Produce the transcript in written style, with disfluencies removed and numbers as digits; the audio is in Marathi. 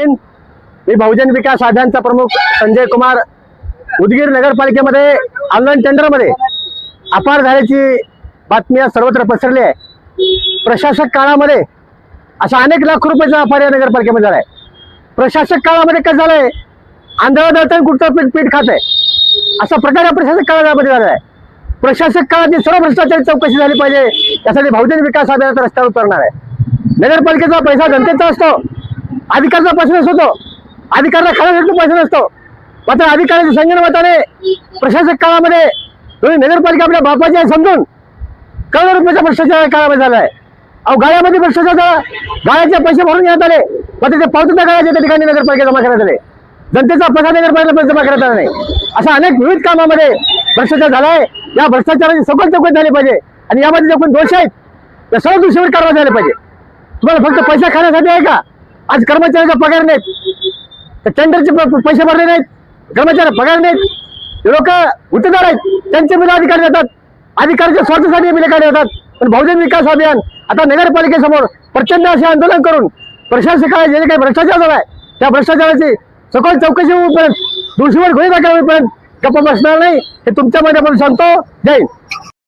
मी बहुजन विकास अभियानचा प्रमुख संजय कुमार। उदगीर नगरपालिकेमध्ये ऑनलाईन टेंडरमध्ये अपार झाल्याची बातमी सर्वत्र पसरली आहे। प्रशासक काळामध्ये अशा अनेक लाख रुपयाचा अपार या नगरपालिकेमध्ये झालाय। प्रशासक काळामध्ये काय झालंय, आंधळा दळताना कुठचं पीठ खात आहे असा प्रकार या प्रशासक काळामध्ये झाला आहे। प्रशासक काळाची सर्व भ्रष्टाचार चौकशी झाली पाहिजे, त्यासाठी बहुजन विकास अभियानाचा रस्त्यावर उतरणार आहे। नगरपालिकेचा पैसा जनतेचा असतो, अधिकाराचा पैसा नसतो, अधिकाराला खाण्यासाठी पैसा नसतो। मात्र अधिकाऱ्याच्या संगणमताने प्रशासक काळामध्ये तुम्ही नगरपालिका आपल्या बापाची आहे समजून करोडो रुपयाचा भ्रष्टाचार काळामध्ये झाला आहे। अहो, गाळ्यामध्ये भ्रष्टाचार झाला, गाळ्याचे पैसे भरून घेण्यात आले, मात्र ते पावत्या गाळ्याच्या त्या ठिकाणी नगरपालिका जमा करण्यात आले, जनतेचा पैसा नगरपालिकेला जमा करण्यात आला नाही। अशा अनेक विविध कामामध्ये भ्रष्टाचार झाला आहे। या भ्रष्टाचाराची सखोल चौकशी झाली पाहिजे आणि यामध्ये जे कोण दोष आहेत त्या सर्व दोषींवर कारवाई झाली पाहिजे। तुम्हाला फक्त पैसा खाण्यासाठी आहे का? आज कर्मचाऱ्याचा पगार नाहीत, टेंडरचे पैसे भरले नाहीत, कर्मचारी पगार नाहीत, लोक गुत्तेदार आहेत, त्यांचे बिल अधिकारी देतात, अधिकाऱ्याच्या स्वार्थासाठी बिल काढले जातात। पण बहुजन विकास अभियान आता नगरपालिकेसमोर प्रचंड असे आंदोलन करून प्रशासकाला जे काही भ्रष्टाचार झालाय त्या भ्रष्टाचाराची सखोल चौकशी होईपर्यंत, दोषीवर गुन्हे दाखल होईपर्यंत गप्प बसणार नाही, हे तुमच्या मध्ये आपण सांगतो। जय हिंद।